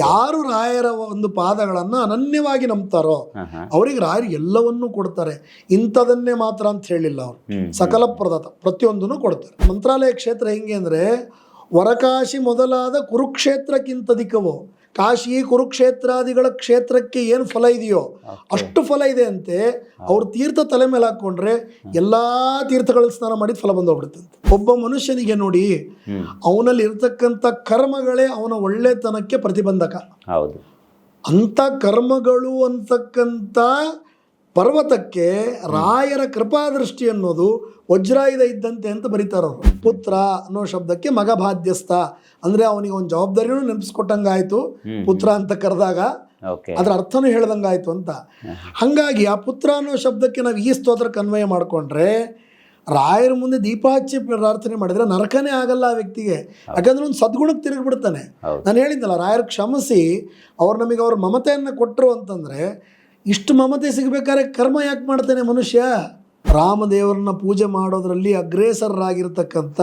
ಯಾರು ರಾಯರ ಒಂದು ಪಾದಗಳನ್ನು ಅನನ್ಯವಾಗಿ ನಂಬ್ತಾರೋ ಅವರಿಗೆ ರಾಯರು ಎಲ್ಲವನ್ನೂ ಕೊಡ್ತಾರೆ. ಇಂಥದನ್ನೇ ಮಾತ್ರ ಅಂತ ಹೇಳಿಲ್ಲ ಅವರು, ಸಕಲ ಪ್ರದಾತ ಪ್ರತಿಯೊಂದನ್ನು ಕೊಡ್ತಾರೆ. ಮಂತ್ರಾಲಯ ಕ್ಷೇತ್ರ ಹೆಂಗೆ ಅಂದರೆ ವರಕಾಶಿ ಮೊದಲಾದ ಕುರುಕ್ಷೇತ್ರಕ್ಕಿಂತಧಿಕವೋ, ಕಾಶಿ ಕುರುಕ್ಷೇತ್ರಾದಿಗಳ ಕ್ಷೇತ್ರಕ್ಕೆ ಏನು ಫಲ ಇದೆಯೋ ಅಷ್ಟು ಫಲ ಇದೆ ಅಂತೆ. ಅವ್ರ ತೀರ್ಥ ತಲೆ ಮೇಲೆ ಹಾಕ್ಕೊಂಡ್ರೆ ಎಲ್ಲಾ ತೀರ್ಥಗಳಲ್ಲಿ ಸ್ನಾನ ಮಾಡಿದ ಫಲ ಬಂದೋಗ್ಬಿಡುತ್ತಂತೆ. ಒಬ್ಬ ಮನುಷ್ಯನಿಗೆ ನೋಡಿ ಅವನಲ್ಲಿ ಇರ್ತಕ್ಕಂಥ ಕರ್ಮಗಳೇ ಅವನ ಒಳ್ಳೆತನಕ್ಕೆ ಪ್ರತಿಬಂಧಕ. ಹೌದು, ಅಂಥ ಕರ್ಮಗಳು ಅಂತಕ್ಕಂಥ ಪರ್ವತಕ್ಕೆ ರಾಯರ ಕೃಪಾದೃಷ್ಟಿ ಅನ್ನೋದು ವಜ್ರಾಯುಧ ಇದ್ದಂತೆ ಅಂತ ಬರೀತಾರವರು. ಪುತ್ರ ಅನ್ನೋ ಶಬ್ದಕ್ಕೆ ಮಗ ಬಾಧ್ಯಸ್ಥ ಅಂದ್ರೆ ಅವನಿಗೆ ಒಂದು ಜವಾಬ್ದಾರಿನೂ ನೆನಪಿಸ್ಕೊಟ್ಟಂಗಾಯ್ತು ಪುತ್ರ ಅಂತ ಕರೆದಾಗ, ಅದ್ರ ಅರ್ಥನೂ ಹೇಳ್ದಂಗಾಯ್ತು ಅಂತ. ಹಾಗಾಗಿ ಆ ಪುತ್ರ ಅನ್ನೋ ಶಬ್ದಕ್ಕೆ ನಾವು ಈ ಸ್ತೋತ್ರಕ್ಕೆ ಅನ್ವಯ ಮಾಡಿಕೊಂಡ್ರೆ ರಾಯರ ಮುಂದೆ ದೀಪ ಹಚ್ಚಿ ಪ್ರಾರ್ಥನೆ ಮಾಡಿದ್ರೆ ನರಕನೇ ಆಗಲ್ಲ ಆ ವ್ಯಕ್ತಿಗೆ. ಯಾಕಂದ್ರೆ ಒಂದು ಸದ್ಗುಣಕ್ಕೆ ತಿರುಗಿಬಿಡ್ತಾನೆ. ನಾನು ಹೇಳಿದ್ನಲ್ಲ, ರಾಯರ ಕ್ಷಮಿಸಿ ಅವ್ರು ನಮಗೆ ಅವ್ರ ಮಮತೆಯನ್ನು ಕೊಟ್ಟರು ಅಂತಂದ್ರೆ ಇಷ್ಟು ಮಮತೆ ಸಿಗಬೇಕಾದ್ರೆ ಕರ್ಮ ಯಾಕೆ ಮಾಡ್ತಾನೆ ಮನುಷ್ಯ? ರಾಮದೇವರನ್ನ ಪೂಜೆ ಮಾಡೋದ್ರಲ್ಲಿ ಅಗ್ರೇಸರರಾಗಿರ್ತಕ್ಕಂಥ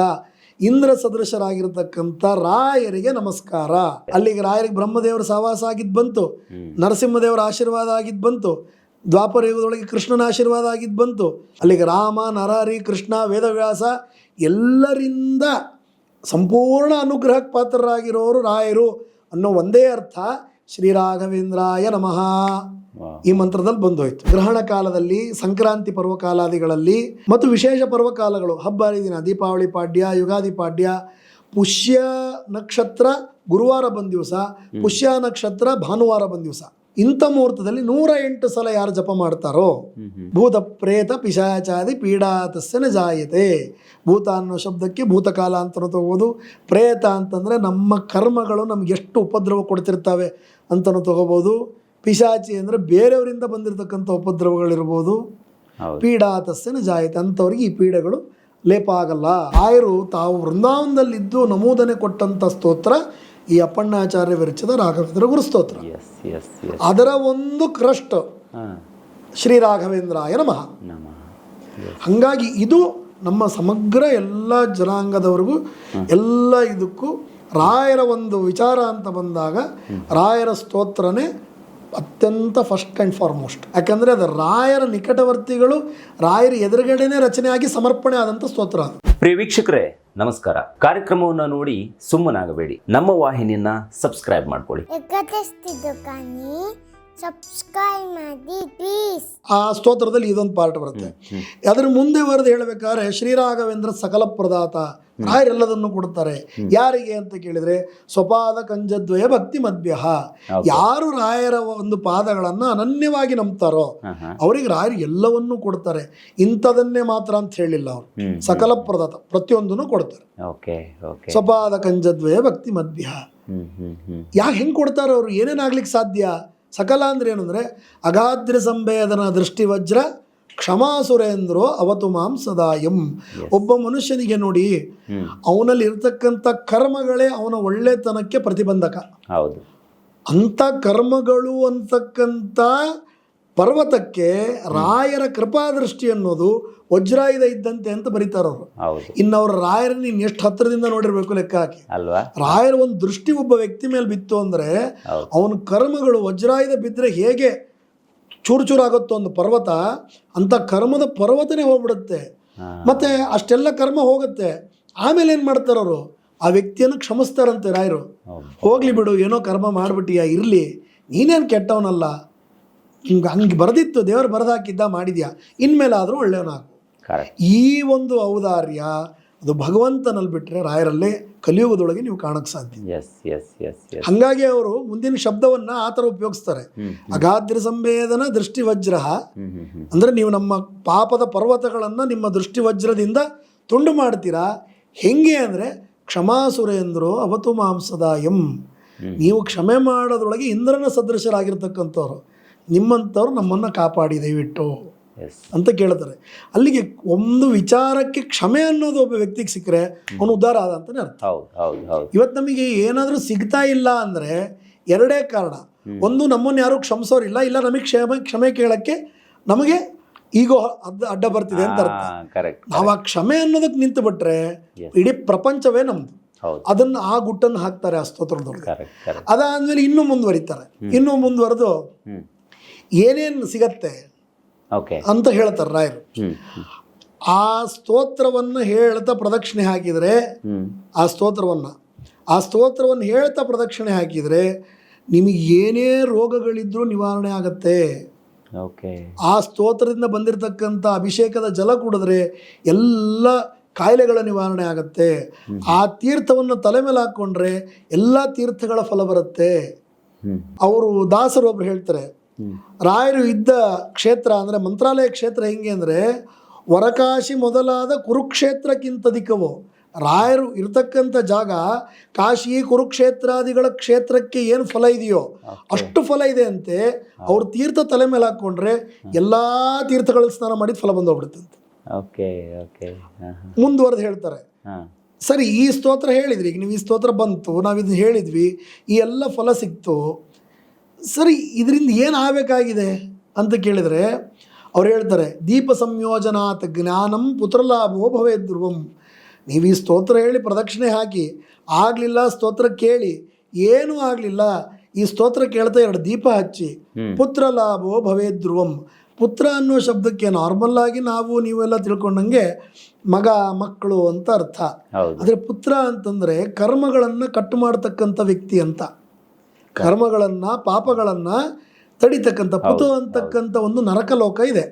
ಇಂದ್ರ ಸದೃಶರಾಗಿರ್ತಕ್ಕಂಥ ರಾಯರಿಗೆ ನಮಸ್ಕಾರ. ಅಲ್ಲಿಗೆ ರಾಯರಿಗೆ ಬ್ರಹ್ಮದೇವರ ಸಹವಾಸ ಆಗಿದ್ದು ಬಂತು, ನರಸಿಂಹದೇವರ ಆಶೀರ್ವಾದ ಆಗಿದ್ದು ಬಂತು, ದ್ವಾಪರ ಯುಗದೊಳಗೆ ಕೃಷ್ಣನ ಆಶೀರ್ವಾದ ಆಗಿದ್ದು ಬಂತು. ಅಲ್ಲಿಗೆ ರಾಮ, ನರಹರಿ, ಕೃಷ್ಣ, ವೇದವ್ಯಾಸ ಎಲ್ಲರಿಂದ ಸಂಪೂರ್ಣ ಅನುಗ್ರಹಕ್ಕೆ ಪಾತ್ರರಾಗಿರೋರು ರಾಯರು ಅನ್ನೋ ಒಂದೇ ಅರ್ಥ ಶ್ರೀರಾಘವೇಂದ್ರಾಯ ನಮಃ ಈ ಮಂತ್ರದಲ್ಲಿ ಬಂದೋಯ್ತು. ಗ್ರಹಣ ಕಾಲದಲ್ಲಿ, ಸಂಕ್ರಾಂತಿ ಪರ್ವಕಾಲಾದಿಗಳಲ್ಲಿ ಮತ್ತು ವಿಶೇಷ ಪರ್ವಕಾಲಗಳು, ಹಬ್ಬ ಹರಿದಿನ, ದೀಪಾವಳಿ ಪಾಡ್ಯ, ಯುಗಾದಿ ಪಾಡ್ಯ, ಪುಷ್ಯ ನಕ್ಷತ್ರ ಗುರುವಾರ ಬಂದ ದಿವಸ, ಪುಷ್ಯ ನಕ್ಷತ್ರ ಭಾನುವಾರ ಬಂದ ದಿವಸ, ಇಂಥ ಮುಹೂರ್ತದಲ್ಲಿ 108 ಸಲ ಯಾರು ಜಪ ಮಾಡ್ತಾರೋ ಭೂತ ಪ್ರೇತ ಪಿಶಾಚಾದಿ ಪೀಡಾತಸ್ಯ ನ ಜಾಯತೆ. ಭೂತ ಅನ್ನೋ ಶಬ್ದಕ್ಕೆ ಭೂತಕಾಲ ಅಂತಲೂ ತಗೋಬೋದು, ಪ್ರೇತ ಅಂತಂದರೆ ನಮ್ಮ ಕರ್ಮಗಳು ನಮ್ಗೆ ಎಷ್ಟು ಉಪದ್ರವ ಕೊಡ್ತಿರ್ತವೆ ಅಂತಲೂ ತಗೋಬೋದು, ಪಿಶಾಚಿ ಅಂದರೆ ಬೇರೆಯವರಿಂದ ಬಂದಿರತಕ್ಕಂಥ ಉಪದ್ರವಗಳಿರ್ಬೋದು, ಪೀಡಾತಸ್ಯ ನ ಜಾಯತೆ ಅಂಥವ್ರಿಗೆ ಈ ಪೀಡೆಗಳು ಲೇಪ ಆಗಲ್ಲ. ಆಯರು ತಾವು ವೃಂದಾವನದಲ್ಲಿದ್ದು ನಮೂದನೆ ಕೊಟ್ಟಂಥ ಸ್ತೋತ್ರ ಈ ಅಪ್ಪಣ್ಣಾಚಾರ್ಯ ವಿರಚಿತ ರಾಘವೇಂದ್ರ ಗುರು ಸ್ತೋತ್ರ. ಅದರ ಒಂದು ಕ್ರಸ್ಟ್ ಶ್ರೀ ರಾಘವೇಂದ್ರಾಯ ನಮಃ. ಹಾಗಾಗಿ ಇದು ನಮ್ಮ ಸಮಗ್ರ ಎಲ್ಲ ಜನಾಂಗದವರೆಗೂ ಎಲ್ಲ ಇದಕ್ಕೂ ರಾಯರ ಒಂದು ವಿಚಾರ ಅಂತ ಬಂದಾಗ ರಾಯರ ಸ್ತೋತ್ರನೇ ಅತ್ಯಂತ ಫಸ್ಟ್ ಆ್ಯಂಡ್ ಫಾರ್ಮೋಸ್ಟ್. ಯಾಕಂದರೆ ಅದು ರಾಯರ ನಿಕಟವರ್ತಿಗಳು ರಾಯರ ಎದುರುಗಡೆನೇ ರಚನೆ ಆಗಿ ಸಮರ್ಪಣೆ ಆದಂಥ ಸ್ತೋತ್ರ ಅದು. ಪ್ರಿಯ ವೀಕ್ಷಕರೇ ನಮಸ್ಕಾರ. ಕಾರ್ಯಕ್ರಮವನ್ನು ನೋಡಿ ಸುಮ್ಮನಾಗಬೇಡಿ, ನಮ್ಮ ವಾಹಿನಿಯನ್ನ ಸಬ್ಸ್ಕ್ರೈಬ್ ಮಾಡ್ಕೊಳ್ಳಿ. ಸಬ್ಸ್ಕ್ರೈಬ್ ಮಾಡಿ ಪ್ಲೀಸ್. ಆ ಸ್ತೋತ್ರದಲ್ಲಿ ಇದೊಂದು ಪಾರ್ಟ್ ಬರುತ್ತೆ. ಅದರ ಮುಂದೆ ಬರೆದು ಹೇಳಬೇಕಾದ್ರೆ ಶ್ರೀರಾಘವೇಂದ್ರ ಸಕಲ ಪ್ರದಾತ, ರಾಯರೆಲ್ಲದನ್ನು ಕೊಡ್ತಾರೆ. ಯಾರಿಗೆ ಅಂತ ಕೇಳಿದ್ರೆ ಸ್ವಪಾದ ಕಂಜದ್ವಯ ಭಕ್ತಿ ಮಧ್ಯ. ಯಾರು ರಾಯರ ಒಂದು ಪಾದಗಳನ್ನು ಅನನ್ಯವಾಗಿ ನಂಬ್ತಾರೋ ಅವರಿಗೆ ರಾಯರು ಎಲ್ಲವನ್ನೂ ಕೊಡ್ತಾರೆ. ಇಂಥದನ್ನೇ ಮಾತ್ರ ಅಂತ ಹೇಳಿಲ್ಲ ಅವರು, ಸಕಲ ಪ್ರದಾತ ಪ್ರತಿಯೊಂದನ್ನು ಕೊಡ್ತಾರೆ. ಸ್ವಪಾದ ಕಂಜದ್ವಯ ಭಕ್ತಿ ಮಧ್ಯ. ಯಾಕೆ ಹೆಂಗೆ ಕೊಡ್ತಾರೆ ಅವರು? ಏನೇನಾಗ್ಲಿಕ್ಕೆ ಸಾಧ್ಯ? ಸಕಲ ಅಂದ್ರೆ ಏನು ಅಂದರೆ ಅಗಾಧ್ರ ಸಂವೇದನ ದೃಷ್ಟಿ ವಜ್ರ ಕ್ಷಮಾಸುರೇಂದ್ರೋ ಅವತು ಮಾಂ ಸದಾಯಂ. ಒಬ್ಬ ಮನುಷ್ಯನಿಗೆ ನೋಡಿ ಅವನಲ್ಲಿ ಇರ್ತಕ್ಕಂಥ ಕರ್ಮಗಳೇ ಅವನ ಒಳ್ಳೆತನಕ್ಕೆ ಪ್ರತಿಬಂಧಕ. ಹೌದು, ಅಂಥ ಕರ್ಮಗಳು ಅಂತಕ್ಕಂಥ ಪರ್ವತಕ್ಕೆ ರಾಯರ ಕೃಪಾದೃಷ್ಟಿ ಅನ್ನೋದು ವಜ್ರಾಯುಧ ಇದ್ದಂತೆ ಅಂತ ಬರೀತಾರವರು. ಇನ್ನು ಅವ್ರ ರಾಯರನ್ನ ಇನ್ನು ಎಷ್ಟು ಹತ್ತಿರದಿಂದ ನೋಡಿರ್ಬೇಕು ಲೆಕ್ಕ ಹಾಕಿ ಅಲ್ವಾ? ರಾಯರ ಒಂದು ದೃಷ್ಟಿ ಒಬ್ಬ ವ್ಯಕ್ತಿ ಮೇಲೆ ಬಿತ್ತು ಅಂದ್ರೆ ಅವನ ಕರ್ಮಗಳು ವಜ್ರಾಯುಧ ಬಿದ್ದರೆ ಹೇಗೆ ಚೂರು ಚೂರಾಗುತ್ತೋ ಒಂದು ಪರ್ವತ, ಅಂತ ಕರ್ಮದ ಪರ್ವತನೇ ಹೋಗ್ಬಿಡುತ್ತೆ. ಮತ್ತೆ ಅಷ್ಟೆಲ್ಲ ಕರ್ಮ ಹೋಗುತ್ತೆ. ಆಮೇಲೆ ಏನು ಮಾಡ್ತಾರವರು? ಆ ವ್ಯಕ್ತಿಯನ್ನು ಕ್ಷಮಿಸ್ತಾರಂತೆ ರಾಯರು. ಹೋಗ್ಲಿ ಬಿಡು, ಏನೋ ಕರ್ಮ ಮಾಡಿಬಿಟ್ಟಿಯಾ, ಇರಲಿ, ನೀನೇನು ಕೆಟ್ಟವನಲ್ಲ, ಹಂಗೆ ಬರೆದಿತ್ತು ದೇವರು ಬರೆದಾಕಿದ್ದ, ಮಾಡಿದ್ಯಾ, ಇನ್ಮೇಲಾದರೂ ಒಳ್ಳೆಯವನಾಗು. ಈ ಒಂದು ಔದಾರ್ಯ ಅದು ಭಗವಂತನಲ್ಲಿ ಬಿಟ್ಟರೆ ರಾಯರಲ್ಲೇ ಕಲಿಯುಗದೊಳಗೆ ನೀವು ಕಾಣಕ್ಕೆ ಸಾಧ್ಯ. ಹಂಗಾಗಿ ಅವರು ಮುಂದಿನ ಶಬ್ದವನ್ನ ಆ ಥರ ಉಪಯೋಗಿಸ್ತಾರೆ. ಅಗಾಧ್ರ ಸಂವೇದನ ದೃಷ್ಟಿ ವಜ್ರ ಅಂದ್ರೆ ನೀವು ನಮ್ಮ ಪಾಪದ ಪರ್ವತಗಳನ್ನು ನಿಮ್ಮ ದೃಷ್ಟಿ ವಜ್ರದಿಂದ ತುಂಡು ಮಾಡ್ತೀರಾ. ಹೆಂಗೆ ಅಂದರೆ ಕ್ಷಮಾಸುರೇಂದ್ರೋ ಅವತು ಮಾಂಸದಾಯಂ. ನೀವು ಕ್ಷಮೆ ಮಾಡೋದ್ರೊಳಗೆ ಇಂದ್ರನ ಸದೃಶರಾಗಿರ್ತಕ್ಕಂಥವ್ರು, ನಿಮ್ಮಂಥವ್ರು ನಮ್ಮನ್ನು ಕಾಪಾಡಿ ದಯವಿಟ್ಟು ಅಂತ ಕೇಳ್ತಾರೆ. ಅಲ್ಲಿಗೆ ಒಂದು ವಿಚಾರಕ್ಕೆ ಕ್ಷಮೆ ಅನ್ನೋದು ಒಬ್ಬ ವ್ಯಕ್ತಿಗೆ ಸಿಕ್ಕರೆ ಅವನು ಉದ್ಧಾರ ಆದ ಅಂತಾನೆ ಅರ್ಥ. ಇವತ್ತು ನಮಗೆ ಏನಾದರೂ ಸಿಗ್ತಾ ಇಲ್ಲ ಅಂದರೆ ಎರಡೇ ಕಾರಣ. ಒಂದು, ನಮ್ಮನ್ನು ಯಾರು ಕ್ಷಮಿಸೋರಿಲ್ಲ, ಇಲ್ಲ ನಮಗೆ ಕ್ಷಮೆ ಕೇಳಕ್ಕೆ ನಮಗೆ ಈಗೋ ಅಡ್ಡ ಬರ್ತಿದೆ ಅಂತ ಅರ್ಥ. ನಾವು ಆ ಕ್ಷಮೆ ಅನ್ನೋದಕ್ಕೆ ನಿಂತು ಬಿಟ್ರೆ ಇಡೀ ಪ್ರಪಂಚವೇ ನಮ್ದು. ಹೌದು. ಅದನ್ನು ಆ ಗುಟ್ಟನ್ನು ಹಾಕ್ತಾರೆ ಆ ಸ್ತೋತ್ರದೊಳಗೆ. Correct correct. ಅದಾದ್ಮೇಲೆ ಇನ್ನೂ ಮುಂದುವರಿತಾರೆ. ಇನ್ನೂ ಮುಂದುವರೆದು ಹ್ಮ್. ಏನೇನು ಸಿಗತ್ತೆ ಓಕೆ. ಅಂತ ಹೇಳ್ತಾರೆ ರಾಯರು. ಹ್ಮ್ ಹ್ಮ್ ಆ ಸ್ತೋತ್ರವನ್ನು ಹೇಳ್ತಾ ಪ್ರದಕ್ಷಿಣೆ ಹಾಕಿದರೆ, ಹ್ಮ್ ಆ ಸ್ತೋತ್ರವನ್ನು ಹೇಳ್ತಾ ಪ್ರದಕ್ಷಿಣೆ ಹಾಕಿದರೆ ನಿಮಗೆ ಏನೇ ರೋಗಗಳಿದ್ರೂ ನಿವಾರಣೆ ಆಗತ್ತೆ. ಓಕೆ. ಆ ಸ್ತೋತ್ರದಿಂದ ಬಂದಿರತಕ್ಕಂಥ ಅಭಿಷೇಕದ ಜಲ ಕುಡಿದ್ರೆ ಎಲ್ಲ ಕಾಯಿಲೆಗಳ ನಿವಾರಣೆ ಆಗತ್ತೆ. ಆ ತೀರ್ಥವನ್ನು ತಲೆ ಮೇಲೆ ಹಾಕ್ಕೊಂಡ್ರೆ ಎಲ್ಲ ತೀರ್ಥಗಳ ಫಲ ಬರುತ್ತೆ. ಹ್ಮ್ ಅವರು ದಾಸರು ಒಬ್ರು ಹೇಳ್ತಾರೆ, ಹ್ಮ್ ರಾಯರು ಇದ್ದ ಕ್ಷೇತ್ರ ಅಂದರೆ ಮಂತ್ರಾಲಯ ಕ್ಷೇತ್ರ ಹೆಂಗೆ ಅಂದರೆ ವರಕಾಶಿ ಮೊದಲಾದ ಕುರುಕ್ಷೇತ್ರಕ್ಕಿಂತಧಿಕವು. ರಾಯರು ಇರ್ತಕ್ಕಂಥ ಜಾಗ ಕಾಶಿ ಕುರುಕ್ಷೇತ್ರಾದಿಗಳ ಕ್ಷೇತ್ರಕ್ಕೆ ಏನು ಫಲ ಇದೆಯೋ ಅಷ್ಟು ಫಲ ಇದೆ ಅಂತೆ. ಅವ್ರ ತೀರ್ಥ ತಲೆ ಮೇಲೆ ಹಾಕ್ಕೊಂಡ್ರೆ ಎಲ್ಲ ತೀರ್ಥಗಳಲ್ಲಿ ಸ್ನಾನ ಮಾಡಿದ ಫಲ ಬಂದೋಗ್ಬಿಡುತ್ತಂತೆ. Okay okay. ಮುಂದುವರೆದು ಹೇಳ್ತಾರೆ, ಹಾಂ ಸರಿ ಈ ಸ್ತೋತ್ರ ಹೇಳಿದ್ರಿ, ಈಗ ನೀವು ಈ ಸ್ತೋತ್ರ ಬಂತು, ನಾವು ಇದನ್ನ ಹೇಳಿದ್ವಿ, ಈ ಎಲ್ಲ ಫಲ ಸಿಕ್ತು, ಸರಿ ಇದರಿಂದ ಏನು ಆಗಬೇಕಾಗಿದೆ ಅಂತ ಕೇಳಿದರೆ ಅವ್ರು ಹೇಳ್ತಾರೆ, ದೀಪ ಸಂಯೋಜನಾತ್ ಜ್ಞಾನಂ ಪುತ್ರಲಾಭೋ ಭವೇ ಧ್ರುವಂ. ನೀವು ಈ ಸ್ತೋತ್ರ ಹೇಳಿ ಪ್ರದಕ್ಷಿಣೆ ಹಾಕಿ ಆಗಲಿಲ್ಲ, ಸ್ತೋತ್ರ ಕೇಳಿ ಏನೂ ಆಗಲಿಲ್ಲ, ಈ ಸ್ತೋತ್ರ ಕೇಳ್ತಾ 2 ದೀಪ ಹಚ್ಚಿ ಪುತ್ರ ಲಾಭೋ ಭವೇ ಧ್ರುವಂ. ಪುತ್ರ ಅನ್ನೋ ಶಬ್ದಕ್ಕೆ ನಾರ್ಮಲ್ ಆಗಿ ನಾವು ನೀವೆಲ್ಲ ತಿಳ್ಕೊಂಡಂಗೆ ಮಗ ಮಕ್ಕಳು ಅಂತ ಅರ್ಥ. ಆದರೆ ಪುತ್ರ ಅಂತಂದರೆ ಕರ್ಮಗಳನ್ನು ಕಟ್ಟು ಮಾಡ್ತಕ್ಕಂಥ ವ್ಯಕ್ತಿ ಅಂತ, ಕರ್ಮಗಳನ್ನು ಪಾಪಗಳನ್ನು ತಡಿತಕ್ಕಂಥ ಪುತು ಅಂತಕ್ಕಂಥ ಒಂದು ನರಕಲೋಕ ಇದೆ.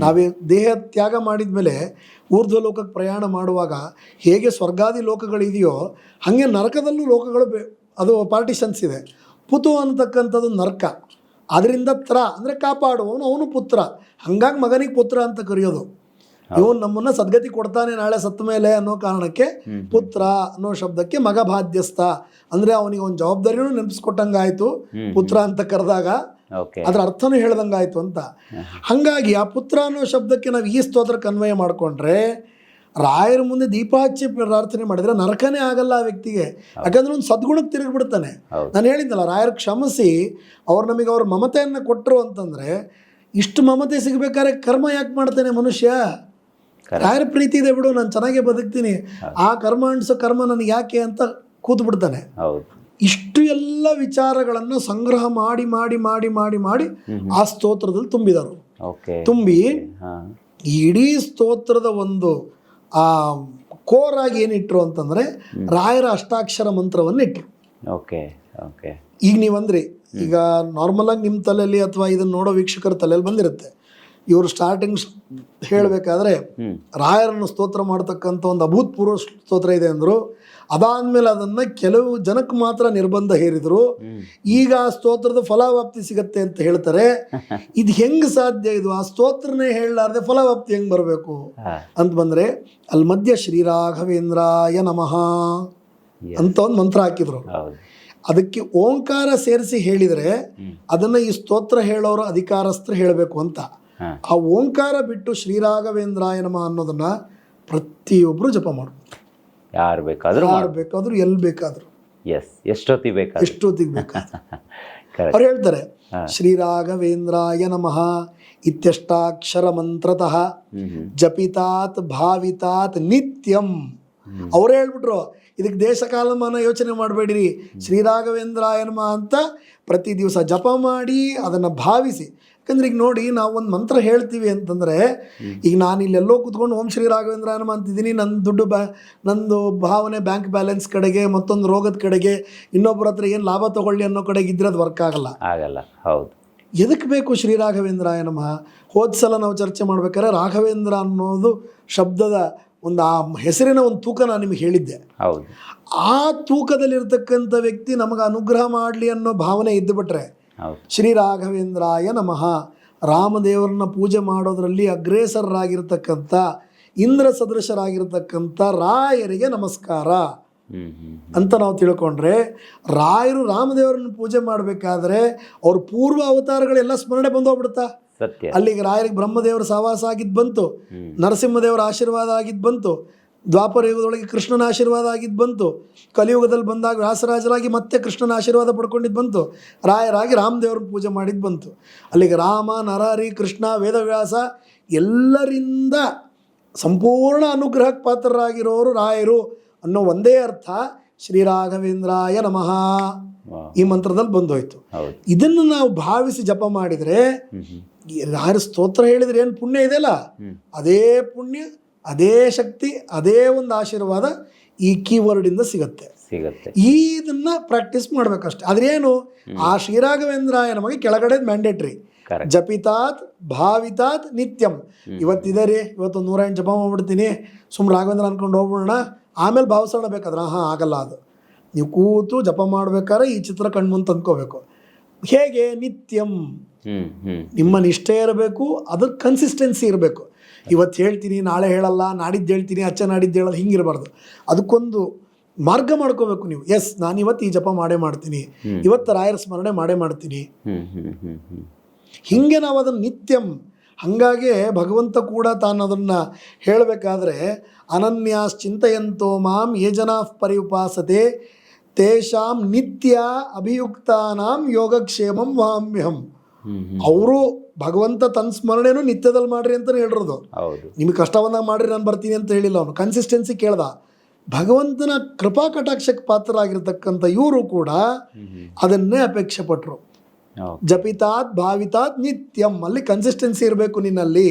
ನಾವೇ ದೇಹ ತ್ಯಾಗ ಮಾಡಿದ ಮೇಲೆ ಊರ್ಧ್ವ ಲೋಕಕ್ಕೆ ಪ್ರಯಾಣ ಮಾಡುವಾಗ ಹೇಗೆ ಸ್ವರ್ಗಾದಿ ಲೋಕಗಳಿದೆಯೋ ಹಾಗೆ ನರಕದಲ್ಲೂ ಲೋಕಗಳು ಅದು ಪಾರ್ಟಿಷನ್ಸ್ ಇದೆ. ಪುತು ಅಂತಕ್ಕಂಥದ್ದು ನರಕ, ಅದರಿಂದ ಅಂದರೆ ಕಾಪಾಡುವವನು ಅವನು ಪುತ್ರ. ಹಾಗಾಗಿ ಮಗನಿಗೆ ಪುತ್ರ ಅಂತ ಕರೆಯೋದು. ಇವನು ನಮ್ಮನ್ನು ಸದ್ಗತಿ ಕೊಡ್ತಾನೆ ನಾಳೆ ಸತ್ತ ಮೇಲೆ ಅನ್ನೋ ಕಾರಣಕ್ಕೆ ಪುತ್ರ ಅನ್ನೋ ಶಬ್ದಕ್ಕೆ ಮಗ ಬಾಧ್ಯಸ್ಥ ಅಂದರೆ ಅವನಿಗೆ ಒಂದು ಜವಾಬ್ದಾರಿನೂ ನೆನಪಿಸ್ಕೊಟ್ಟಂಗಾಯ್ತು ಪುತ್ರ ಅಂತ ಕರೆದಾಗ, ಅದರ ಅರ್ಥನೂ ಹೇಳ್ದಂಗಾಯ್ತು ಅಂತ. ಹಾಗಾಗಿ ಆ ಪುತ್ರ ಅನ್ನೋ ಶಬ್ದಕ್ಕೆ ನಾವು ಈ ಸ್ತೋತ್ರಕ್ಕೆ ಅನ್ವಯ ಮಾಡಿಕೊಂಡ್ರೆ ರಾಯರ ಮುಂದೆ ದೀಪ ಹಚ್ಚಿ ಪ್ರಾರ್ಥನೆ ಮಾಡಿದರೆ ನರಕನೇ ಆಗಲ್ಲ ಆ ವ್ಯಕ್ತಿಗೆ. ಯಾಕಂದ್ರೆ ಒಂದು ಸದ್ಗುಣಕ್ಕೆ ತಿರುಗಿಬಿಡ್ತಾನೆ. ನಾನು ಹೇಳಿದ್ನಲ್ಲ, ರಾಯರು ಕ್ಷಮಿಸಿ ಅವ್ರು ನಮಗೆ ಅವ್ರ ಮಮತೆಯನ್ನು ಕೊಟ್ಟರು ಅಂತಂದರೆ, ಇಷ್ಟು ಮಮತೆ ಸಿಗಬೇಕಾದ್ರೆ ಕರ್ಮ ಯಾಕೆ ಮಾಡ್ತಾನೆ ಮನುಷ್ಯ? ರಾಯರ ಪ್ರೀತಿ ಇದೆ ಬಿಡು, ನಾನು ಚೆನ್ನಾಗೇ ಬದುಕ್ತೀನಿ, ಆ ಕರ್ಮ ಅಣಿಸೋ ಕರ್ಮ ನನಗೆ ಯಾಕೆ ಅಂತ ಕೂತು ಬಿಡ್ತಾನೆ. ಇಷ್ಟು ಎಲ್ಲ ವಿಚಾರಗಳನ್ನು ಸಂಗ್ರಹ ಮಾಡಿ ಮಾಡಿ ಮಾಡಿ ಮಾಡಿ ಮಾಡಿ ಆ ಸ್ತೋತ್ರದಲ್ಲಿ ತುಂಬಿದರು. ತುಂಬಿ ಈ ಇಡೀ ಸ್ತೋತ್ರದ ಒಂದು ಆ ಕೋರಾಗಿ ಏನಿಟ್ರು ಅಂತಂದರೆ ರಾಯರ ಅಷ್ಟಾಕ್ಷರ ಮಂತ್ರವನ್ನು ಇಟ್ಟರು. ಈಗ ನೀವಂದ್ರಿ, ಈಗ ನಾರ್ಮಲ್ ಆಗಿ ನಿಮ್ಮ ತಲೆಯಲ್ಲಿ ಅಥವಾ ಇದನ್ನು ನೋಡೋ ವೀಕ್ಷಕರ ತಲೆಯಲ್ಲಿ ಬಂದಿರುತ್ತೆ, ಇವರು ಸ್ಟಾರ್ಟಿಂಗ್ ಹೇಳಬೇಕಾದ್ರೆ ರಾಯರನ್ನು ಸ್ತೋತ್ರ ಮಾಡ್ತಕ್ಕಂಥ ಒಂದು ಅಭೂತಪೂರ್ವ ಸ್ತೋತ್ರ ಇದೆ ಅಂದರು. ಅದಾದಮೇಲೆ ಅದನ್ನು ಕೆಲವು ಜನಕ್ಕೆ ಮಾತ್ರ ನಿರ್ಬಂಧ ಹೇರಿದರು. ಈಗ ಆ ಸ್ತೋತ್ರದ ಫಲವಾಪ್ತಿ ಸಿಗತ್ತೆ ಅಂತ ಹೇಳ್ತಾರೆ. ಇದು ಹೆಂಗೆ ಸಾಧ್ಯ? ಇದು ಆ ಸ್ತೋತ್ರನೇ ಹೇಳಲಾರ್ದೆ ಫಲವಾಪ್ತಿ ಹೆಂಗೆ ಬರಬೇಕು ಅಂತ ಬಂದರೆ, ಅಲ್ಲಿ ಮಧ್ಯ ಶ್ರೀರಾಘವೇಂದ್ರಾಯ ನಮಃ ಅಂತ ಒಂದು ಮಂತ್ರ ಹಾಕಿದ್ರು. ಅದಕ್ಕೆ ಓಂಕಾರ ಸೇರಿಸಿ ಹೇಳಿದರೆ ಅದನ್ನು ಈ ಸ್ತೋತ್ರ ಹೇಳೋರು ಅಧಿಕಾರಸ್ಥರು ಹೇಳಬೇಕು ಅಂತ. ಆ ಓಂಕಾರ ಬಿಟ್ಟು ಶ್ರೀರಾಘವೇಂದ್ರಾಯ ನಮಃ ಅನ್ನೋದನ್ನ ಪ್ರತಿಯೊಬ್ಬರು ಜಪ ಮಾಡಬೇಕು. ಯಾರು ಬೇಕಾದರೂ ಎಲ್ಲಿ ಬೇಕಾದರೂ, ಎಷ್ಟೊತ್ತಿಗೆ ಬೇಕಾದ್ರೆ. ಅವ್ರು ಹೇಳ್ತಾರೆ, ಶ್ರೀರಾಘವೇಂದ್ರಾಯ ನಮಃ ಇತ್ಯಷ್ಟಾಕ್ಷರ ಮಂತ್ರತಃ ಜಪಿತಾತ್ ಭಾವಿತಾತ್ ನಿತ್ಯಂ. ಅವ್ರು ಹೇಳ್ಬಿಟ್ರು, ಇದಕ್ಕೆ ದೇಶ ಕಾಲಮಾನ ಯೋಚನೆ ಮಾಡಬೇಡಿರಿ, ಶ್ರೀರಾಘವೇಂದ್ರಾಯ ನಮಃ ಅಂತ ಪ್ರತಿ ದಿವಸ ಜಪ ಮಾಡಿ ಅದನ್ನು ಭಾವಿಸಿ. ಯಾಕಂದ್ರೆ ಈಗ ನೋಡಿ, ನಾವು ಒಂದು ಮಂತ್ರ ಹೇಳ್ತೀವಿ ಅಂತಂದರೆ, ಈಗ ನಾನು ಇಲ್ಲೆಲ್ಲೋ ಕೂತ್ಕೊಂಡು ಓಂ ಶ್ರೀ ರಾಘವೇಂದ್ರಾಯ ನಮಃ ಅಂತಿದ್ದೀನಿ, ನನ್ನ ದುಡ್ಡು ನಂದು ಭಾವನೆ ಬ್ಯಾಂಕ್ ಬ್ಯಾಲೆನ್ಸ್ ಕಡೆಗೆ, ಮತ್ತೊಂದು ರೋಗದ ಕಡೆಗೆ, ಇನ್ನೊಬ್ಬರ ಹತ್ರ ಏನು ಲಾಭ ತಗೊಳ್ಳಿ ಅನ್ನೋ ಕಡೆಗೆ ಇದ್ರೆ ಅದು ವರ್ಕ್ ಆಗಲ್ಲ. ಹೌದು. ಎದಕ್ಕೆ ಬೇಕು ಶ್ರೀರಾಘವೇಂದ್ರಾಯ ನಮಃ? ಹೋದ ಸಲ ನಾವು ಚರ್ಚೆ ಮಾಡ್ಬೇಕಾದ್ರೆ ರಾಘವೇಂದ್ರ ಅನ್ನೋದು ಶಬ್ದದ ಒಂದು ಆ ಹೆಸರಿನ ಒಂದು ತೂಕ ನಾನು ನಿಮಗೆ ಹೇಳಿದ್ದೆ. ಆ ತೂಕದಲ್ಲಿರ್ತಕ್ಕಂಥ ವ್ಯಕ್ತಿ ನಮಗೆ ಅನುಗ್ರಹ ಮಾಡಲಿ ಅನ್ನೋ ಭಾವನೆ ಇದ್ದುಬಿಟ್ರೆ ಶ್ರೀ ರಾಘವೇಂದ್ರಾಯ ನಮಃ, ರಾಮದೇವರನ್ನ ಪೂಜೆ ಮಾಡೋದರಲ್ಲಿ ಅಗ್ರೇಸರರಾಗಿರ್ತಕ್ಕಂಥ ಇಂದ್ರ ಸದೃಶರಾಗಿರ್ತಕ್ಕಂಥ ರಾಯರಿಗೆ ನಮಸ್ಕಾರ ಅಂತ ನಾವು ತಿಳ್ಕೊಂಡ್ರೆ, ರಾಯರು ರಾಮದೇವರನ್ನ ಪೂಜೆ ಮಾಡಬೇಕಾದ್ರೆ ಅವ್ರ ಪೂರ್ವ ಅವತಾರಗಳೆಲ್ಲ ಸ್ಮರಣೆ ಬಂದೋಗ್ಬಿಡುತ್ತಾ. ಅಲ್ಲಿಗೆ ರಾಯರಿಗೆ ಬ್ರಹ್ಮದೇವರ ಸಹವಾಸ ಆಗಿದ್ದು ಬಂತು, ನರಸಿಂಹದೇವರ ಆಶೀರ್ವಾದ ಆಗಿದ್ದು ಬಂತು, ದ್ವಾಪರ ಯುಗದೊಳಗೆ ಕೃಷ್ಣನ ಆಶೀರ್ವಾದ ಆಗಿದ್ದು ಬಂತು, ಕಲಿಯುಗದಲ್ಲಿ ಬಂದಾಗ ವ್ಯಾಸರಾಜರಾಗಿ ಮತ್ತೆ ಕೃಷ್ಣನ ಆಶೀರ್ವಾದ ಪಡ್ಕೊಂಡಿದ್ದು ಬಂತು, ರಾಯರಾಗಿ ರಾಮದೇವ್ರನ್ನ ಪೂಜೆ ಮಾಡಿದ್ದು ಬಂತು. ಅಲ್ಲಿಗೆ ರಾಮ, ನರಹರಿ, ಕೃಷ್ಣ, ವೇದವ್ಯಾಸ ಎಲ್ಲರಿಂದ ಸಂಪೂರ್ಣ ಅನುಗ್ರಹಕ್ಕೆ ಪಾತ್ರರಾಗಿರೋರು ರಾಯರು ಅನ್ನೋ ಒಂದೇ ಅರ್ಥ ಶ್ರೀರಾಘವೇಂದ್ರಾಯ ನಮಃ ವಾಹ್. ಈ ಮಂತ್ರದಲ್ಲಿ ಬಂದೋಯ್ತು. ಹೌದು. ಇದನ್ನು ನಾವು ಭಾವಿಸಿ ಜಪ ಮಾಡಿದರೆ ರಾಯರ ಸ್ತೋತ್ರ ಹೇಳಿದ್ರೆ ಏನು ಪುಣ್ಯ ಇದೆಯಲ್ಲ, ಅದೇ ಪುಣ್ಯ, ಅದೇ ಶಕ್ತಿ, ಅದೇ ಒಂದು ಆಶೀರ್ವಾದ ಈ ಕೀವರ್ಡಿಂದ ಸಿಗುತ್ತೆ. ಇದನ್ನ ಪ್ರಾಕ್ಟೀಸ್ ಮಾಡ್ಬೇಕಷ್ಟೆ. ಆದ್ರೇನು, ಆ ಶ್ರೀರಾಘವೇಂದ್ರಾಯ ನಮಗೆ ಕೆಳಗಡೆ ಮ್ಯಾಂಡೇಟ್ರಿ, ಜಪಿತಾತ್ ಭಾವಿತಾತ್ ನಿತ್ಯಂ. ಇವತ್ತಿದೆ ರೀ, ಇವತ್ತು 108 ಜಪ ಮಾಡ್ಬಿಡ್ತೀನಿ, ಸುಮ್ಮನೆ ರಾಘವೇಂದ್ರ ಅನ್ಕೊಂಡು ಹೋಗ್ಬಿಡೋಣ, ಆಮೇಲೆ ಭಾವಿಸೋಣ ಬೇಕಾದ್ರೆ. ಆಗಲ್ಲ. ಅದು ನೀವು ಕೂತು ಜಪ ಮಾಡ್ಬೇಕಾದ್ರೆ ಈ ಚಿತ್ರ ಕಣ್ಮುಂದೆ ತಂದ್ಕೋಬೇಕು. ಹೇಗೆ? ನಿತ್ಯಂ. ನಿಮ್ಮ ನಿಷ್ಠೆ ಇರಬೇಕು, ಅದ್ರ ಕನ್ಸಿಸ್ಟೆನ್ಸಿ ಇರಬೇಕು. ಇವತ್ತು ಹೇಳ್ತೀನಿ, ನಾಳೆ ಹೇಳಲ್ಲ, ನಾಡಿದ್ದು ಹೇಳ್ತೀನಿ, ನಾಡಿದ್ದು ಹೇಳಲ್ಲ, ಹಿಂಗಿರಬಾರ್ದು. ಅದಕ್ಕೊಂದು ಮಾರ್ಗ ಮಾಡ್ಕೋಬೇಕು ನೀವು. ಎಸ್, ನಾನು ಇವತ್ತು ಈ ಜಪ ಮಾಡೇ ಮಾಡ್ತೀನಿ, ಇವತ್ತು ರಾಯರ ಸ್ಮರಣೆ ಮಾಡೇ ಮಾಡ್ತೀನಿ. ಹಿಂಗೆ ನಾವು ಅದನ್ನು ನಿತ್ಯಂ. ಹಾಗಾಗಿ ಭಗವಂತ ಕೂಡ ತಾನು ಅದನ್ನು ಹೇಳಬೇಕಾದ್ರೆ, ಅನನ್ಯಾಶ್ಚಿಂತಯಂತೋ ಮಾಂ ಯೇ ಜನಾ ಪರ್ಯುಪಾಸತೆ ತೇಷಾಂ ನಿತ್ಯ ಅಭಿಯುಕ್ತಾನಾಂ ಯೋಗಕ್ಷೇಮಂ ವಹಾಮ್ಯಹಂ. ಅವರು ಭಗವಂತ ತನ್ನ ಸ್ಮರಣೆನೂ ನಿತ್ಯದಲ್ಲಿ ಮಾಡ್ರಿ ಅಂತ ಹೇಳಿರೋದು. ನಿಮಗೆ ಕಷ್ಟ ಬಂದಾಗ ಮಾಡ್ರಿ, ನಾನು ಬರ್ತೀನಿ ಅಂತ ಹೇಳಿಲ್ಲ. ಅವನು ಕನ್ಸಿಸ್ಟೆನ್ಸಿ ಕೇಳ್ದ. ಭಗವಂತನ ಕೃಪಾ ಕಟಾಕ್ಷಕ್ಕೆ ಪಾತ್ರರಾಗಿರ್ತಕ್ಕಂಥ ಇವರು ಕೂಡ ಅದನ್ನೇ ಅಪೇಕ್ಷೆ ಪಟ್ಟರು. ಜಪಿತಾತ್ ಭಾವಿತಾತ್ ನಿತ್ಯಂ, ಅಲ್ಲಿ ಕನ್ಸಿಸ್ಟೆನ್ಸಿ ಇರಬೇಕು ನಿನ್ನಲ್ಲಿ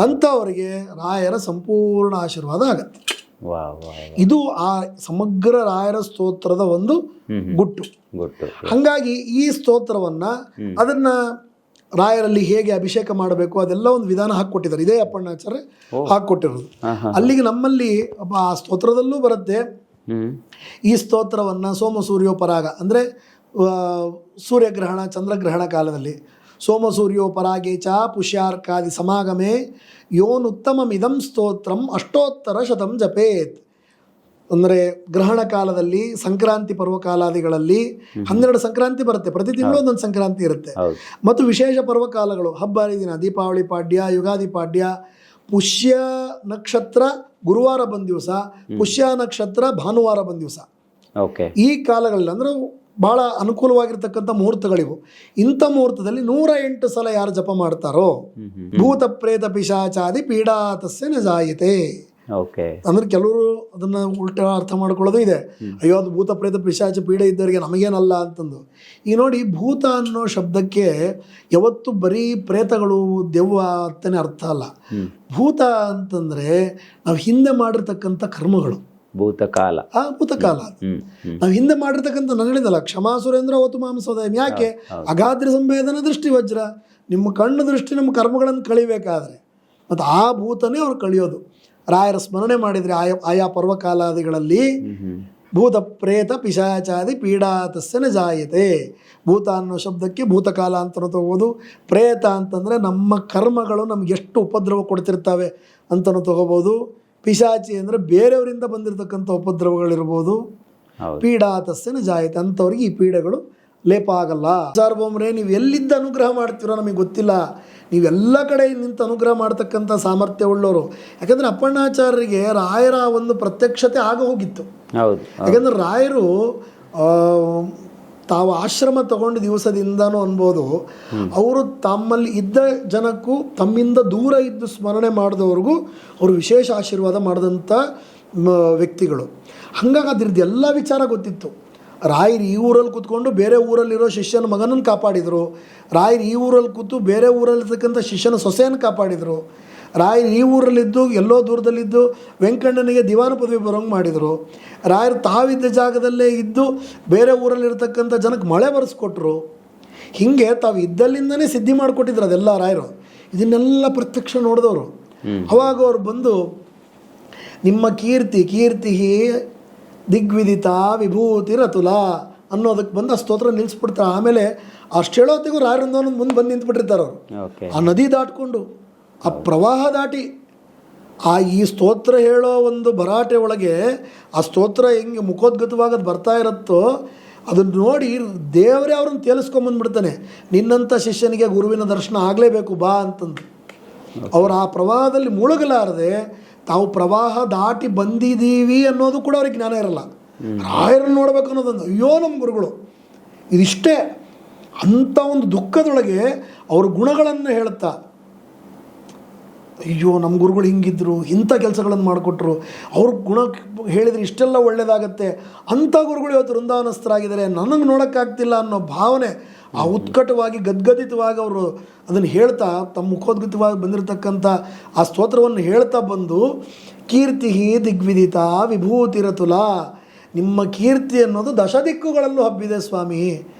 ಅಂತ ಅವರಿಗೆ ರಾಯರ ಸಂಪೂರ್ಣ ಆಶೀರ್ವಾದ ಆಗತ್ತೆ. ಇದು ಆ ಸಮಗ್ರ ರಾಯರ ಸ್ತೋತ್ರದ ಒಂದು ಗುಟ್ಟು. ಹಾಗಾಗಿ ಈ ಸ್ತೋತ್ರವನ್ನ ಅದನ್ನ ರಾಯರಲ್ಲಿ ಹೇಗೆ ಅಭಿಷೇಕ ಮಾಡಬೇಕು ಅದೆಲ್ಲ ಒಂದು ವಿಧಾನ ಹಾಕಿಕೊಟ್ಟಿದ್ದಾರೆ. ಇದೇ ಅಪ್ಪಣ್ಣಾಚಾರ್ಯ ಹಾಕಿಕೊಟ್ಟಿರೋದು. ಅಲ್ಲಿಗೆ ನಮ್ಮಲ್ಲಿ ಆ ಸ್ತೋತ್ರದಲ್ಲೂ ಬರುತ್ತೆ. ಈ ಸ್ತೋತ್ರವನ್ನ ಸೋಮ ಸೂರ್ಯೋಪರಾಗ ಅಂದರೆ ಸೂರ್ಯಗ್ರಹಣ ಚಂದ್ರಗ್ರಹಣ ಕಾಲದಲ್ಲಿ ಸೋಮ ಸೂರ್ಯೋಪರಾಗೇ ಚ ಪುಷ್ಯಾರ್ಕಾದಿ ಸಮಾಗಮೇ ಯೋನುತ್ತಮಮಿದಂ ಸ್ತೋತ್ರಂ ಅಷ್ಟೋತ್ತರ ಶತಂ ಜಪೇತ್. ಅಂದರೆ ಗ್ರಹಣ ಕಾಲದಲ್ಲಿ, ಸಂಕ್ರಾಂತಿ ಪರ್ವಕಾಲಾದಿಗಳಲ್ಲಿ 12 ಸಂಕ್ರಾಂತಿ ಬರುತ್ತೆ, ಪ್ರತಿ ತಿಂಗಳು ಒಂದೊಂದು ಸಂಕ್ರಾಂತಿ ಇರುತ್ತೆ. ಮತ್ತು ವಿಶೇಷ ಪರ್ವಕಾಲಗಳು, ಹಬ್ಬ ಹರಿದಿನ, ದೀಪಾವಳಿ ಪಾಡ್ಯ, ಯುಗಾದಿ ಪಾಡ್ಯ, ಪುಷ್ಯ ನಕ್ಷತ್ರ ಗುರುವಾರ ಬಂದ ದಿವಸ, ಪುಷ್ಯ ನಕ್ಷತ್ರ ಭಾನುವಾರ ಬಂದ ದಿವಸ, ಈ ಕಾಲಗಳಲ್ಲಿ ಅಂದರೆ ಭಾಳ ಅನುಕೂಲವಾಗಿರ್ತಕ್ಕಂಥ ಮುಹೂರ್ತಗಳಿವು. ಇಂಥ ಮುಹೂರ್ತದಲ್ಲಿ 108 ಸಲ ಯಾರು ಜಪ ಮಾಡ್ತಾರೋ ಭೂತ ಪ್ರೇತ ಪಿಶಾಚಾದಿ ಪೀಡಾತಸ್ಯ ನ ಜಾಯತೆ. ಅಂದ್ರೆ ಕೆಲವರು ಅದನ್ನ ಉಲ್ಟಾ ಅರ್ಥ ಮಾಡ್ಕೊಳ್ಳೋದು ಇದೆ. ಅಯ್ಯೋ, ಅದು ಭೂತ ಪ್ರೇತ ಪಿಶಾಚ ಪೀಡೆ ಇದ್ದವರಿಗೆ ನಮಗೇನಲ್ಲ ಅಂತಂದು. ಈ ನೋಡಿ, ಭೂತ ಅನ್ನೋ ಶಬ್ದಕ್ಕೆ ಯಾವತ್ತು ಬರೀ ಪ್ರೇತಗಳು ದೆವ್ವ ಅಂತಾನೆ ಅರ್ಥ ಅಲ್ಲ. ಭೂತ ಅಂತಂದ್ರೆ ನಾವು ಹಿಂದೆ ಮಾಡಿರ್ತಕ್ಕಂಥ ಕರ್ಮಗಳು, ಭೂತಕಾಲ. ನಾವು ಹಿಂದೆ ಮಾಡಿರ್ತಕ್ಕಂಥ, ನಾನು ಹೇಳಿದಲ್ಲ, ಕ್ಷಮಾ ಸುರೇಂದ್ರ ಅವತ್ತು ಮಾಂಸೋದಯ. ಯಾಕೆ? ಅಗಾದ್ರಿ ಸಂವೇದನ ದೃಷ್ಟಿ ವಜ್ರ. ನಿಮ್ಮ ಕಣ್ಣು ದೃಷ್ಟಿ ನಮ್ಮ ಕರ್ಮಗಳನ್ನು ಕಳಿಬೇಕಾದ್ರೆ ಮತ್ತು ಆ ಭೂತನೇ ಅವ್ರು ಕಳಿಯೋದು. ರಾಯರ ಸ್ಮರಣೆ ಮಾಡಿದರೆ ಆಯಾ ಪರ್ವಕಾಲಾದಿಗಳಲ್ಲಿ ಭೂತ ಪ್ರೇತ ಪಿಶಾಚಾದಿ ಪೀಡಾತಸ್ಯ ನ ಜಾಯತೆ. ಭೂತ ಅನ್ನೋ ಶಬ್ದಕ್ಕೆ ಭೂತಕಾಲ ಅಂತಲೂ ತಗೋಬೋದು. ಪ್ರೇತ ಅಂತಂದರೆ ನಮ್ಮ ಕರ್ಮಗಳು ನಮ್ಗೆ ಎಷ್ಟು ಉಪದ್ರವ ಕೊಡ್ತಿರ್ತವೆ ಅಂತಲೂ ತಗೋಬೋದು. ಪಿಶಾಚಿ ಅಂದರೆ ಬೇರೆಯವರಿಂದ ಬಂದಿರತಕ್ಕಂಥ ಉಪದ್ರವಗಳಿರ್ಬೋದು. ಪೀಡಾತಸ್ಯ ನ ಜಾಯತೆ, ಅಂಥವ್ರಿಗೆ ಈ ಪೀಡೆಗಳು ಲೇಪ ಆಗಲ್ಲ. ಸಾರ್ವಭೌಮರೇ, ನೀವು ಎಲ್ಲಿದ್ದ ಅನುಗ್ರಹ ಮಾಡ್ತೀರೋ ನಮಗೆ ಗೊತ್ತಿಲ್ಲ. ನೀವೆಲ್ಲ ಕಡೆ ನಿಂತು ಅನುಗ್ರಹ ಮಾಡ್ತಕ್ಕಂಥ ಸಾಮರ್ಥ್ಯ ಉಳ್ಳವರು. ಯಾಕಂದರೆ ಅಪ್ಪಣ್ಣಾಚಾರ್ಯರಿಗೆ ರಾಯರ ಒಂದು ಪ್ರತ್ಯಕ್ಷತೆ ಆಗ ಹೋಗಿತ್ತು. ಯಾಕಂದರೆ ರಾಯರು ತಾವು ಆಶ್ರಮ ತಗೊಂಡ ದಿವಸದಿಂದನೂ ಅನ್ಬೋದು, ಅವರು ತಮ್ಮಲ್ಲಿ ಇದ್ದ ಜನಕ್ಕೂ ತಮ್ಮಿಂದ ದೂರ ಇದ್ದು ಸ್ಮರಣೆ ಮಾಡಿದವ್ರಿಗೂ ಅವರು ವಿಶೇಷ ಆಶೀರ್ವಾದ ಮಾಡಿದಂಥ ವ್ಯಕ್ತಿಗಳು. ಹಾಗಾಗಿ ಅದ್ರದ್ದು ಎಲ್ಲ ವಿಚಾರ ಗೊತ್ತಿತ್ತು. ರಾಯರು ಈ ಊರಲ್ಲಿ ಕೂತ್ಕೊಂಡು ಬೇರೆ ಊರಲ್ಲಿರೋ ಶಿಷ್ಯನ ಮಗನನ್ನು ಕಾಪಾಡಿದರು. ರಾಯರು ಈ ಊರಲ್ಲಿ ಕೂತು ಬೇರೆ ಊರಲ್ಲಿರ್ತಕ್ಕಂಥ ಶಿಷ್ಯನ ಸೊಸೆಯನ್ನು ಕಾಪಾಡಿದರು. ರಾಯರು ಈ ಊರಲ್ಲಿದ್ದು ಎಲ್ಲೋ ದೂರದಲ್ಲಿದ್ದು ವೆಂಕಣ್ಣನಿಗೆ ದಿವಾನ ಪದವಿ ಬರೋಂಗೆ ಮಾಡಿದರು. ರಾಯರು ತಾವಿದ್ದ ಜಾಗದಲ್ಲೇ ಇದ್ದು ಬೇರೆ ಊರಲ್ಲಿರ್ತಕ್ಕಂಥ ಜನಕ್ಕೆ ಮಳೆ ಬರೆಸ್ಕೊಟ್ರು. ಹೀಗೆ ತಾವು ಇದ್ದಲ್ಲಿಂದನೇ ಸಿದ್ಧಿ ಮಾಡಿಕೊಟ್ಟಿದ್ರು ಅದೆಲ್ಲ ರಾಯರು. ಇದನ್ನೆಲ್ಲ ಪ್ರತ್ಯಕ್ಷ ನೋಡಿದವರು. ಅವಾಗ ಅವ್ರು ಬಂದು ನಿಮ್ಮ ಕೀರ್ತಿ ದಿಗ್ವಿದಿತ ವಿಭೂತಿರತುಲ ಅನ್ನೋದಕ್ಕೆ ಬಂದು ಆ ಸ್ತೋತ್ರ ನಿಲ್ಲಿಸ್ಬಿಡ್ತಾರೆ. ಆಮೇಲೆ ಅಷ್ಟು ಹೇಳೋತ್ತಿಗೂ ರಾಯರಿಂದ ಮುಂದೆ ಬಂದು ನಿಂತ್ಬಿಟ್ಟಿರ್ತಾರೆ ಅವರು. ಆ ನದಿ ದಾಟ್ಕೊಂಡು, ಆ ಪ್ರವಾಹ ದಾಟಿ, ಈ ಸ್ತೋತ್ರ ಹೇಳೋ ಒಂದು ಭರಾಟೆ ಒಳಗೆ ಆ ಸ್ತೋತ್ರ ಹೆಂಗೆ ಮುಖೋದ್ಗತವಾಗದು ಬರ್ತಾ ಇರುತ್ತೋ ಅದನ್ನು ನೋಡಿ ದೇವರೇ ಅವ್ರನ್ನ ತೇಲಿಸ್ಕೊಂಬಂದ್ಬಿಡ್ತಾನೆ. ನಿನ್ನಂಥ ಶಿಷ್ಯನಿಗೆ ಗುರುವಿನ ದರ್ಶನ ಆಗಲೇಬೇಕು ಬಾ ಅಂತಂದು. ಅವರು ಆ ಪ್ರವಾಹದಲ್ಲಿ ಮುಳುಗಲಾರದೆ ತಾವು ಪ್ರವಾಹ ದಾಟಿ ಬಂದಿದ್ದೀವಿ ಅನ್ನೋದು ಕೂಡ ಅವ್ರಿಗೆ ಜ್ಞಾನ ಇರಲ್ಲ. ರಾಯರನ್ನು ನೋಡ್ಬೇಕು ಅನ್ನೋದೊಂದು, ಅಯ್ಯೋ ನಮ್ಮ ಗುರುಗಳು ಇದಿಷ್ಟೇ ಅಂಥ ಒಂದು ದುಃಖದೊಳಗೆ ಅವ್ರ ಗುಣಗಳನ್ನು ಹೇಳ್ತಾ ಅಯ್ಯೋ ನಮ್ಮ ಗುರುಗಳು ಹಿಂಗಿದ್ರು, ಇಂಥ ಕೆಲಸಗಳನ್ನು ಮಾಡಿಕೊಟ್ರು, ಅವ್ರ ಗುಣ ಹೇಳಿದರೆ ಇಷ್ಟೆಲ್ಲ ಒಳ್ಳೆಯದಾಗತ್ತೆ, ಅಂಥ ಗುರುಗಳು ಇವತ್ತು ವೃಂದಾವನಸ್ಥರಾಗಿದ್ದಾರೆ, ನನಗೆ ನೋಡೋಕ್ಕಾಗ್ತಿಲ್ಲ ಅನ್ನೋ ಭಾವನೆ ಆ ಉತ್ಕಟವಾಗಿ ಗದ್ಗದಿತವಾಗಿ ಅವರು ಅದನ್ನು ಹೇಳ್ತಾ ತಮ್ಮ ಮುಖೋದ್ಗತವಾಗಿ ಬಂದಿರತಕ್ಕಂಥ ಆ ಸ್ತೋತ್ರವನ್ನು ಹೇಳ್ತಾ ಬಂದು ಕೀರ್ತಿ ದಿಗ್ವಿದಿತ ವಿಭೂತಿರತುಲ, ನಿಮ್ಮ ಕೀರ್ತಿ ಅನ್ನೋದು ದಶದಿಕ್ಕುಗಳಲ್ಲೂ ಹಬ್ಬಿದೆ ಸ್ವಾಮಿ.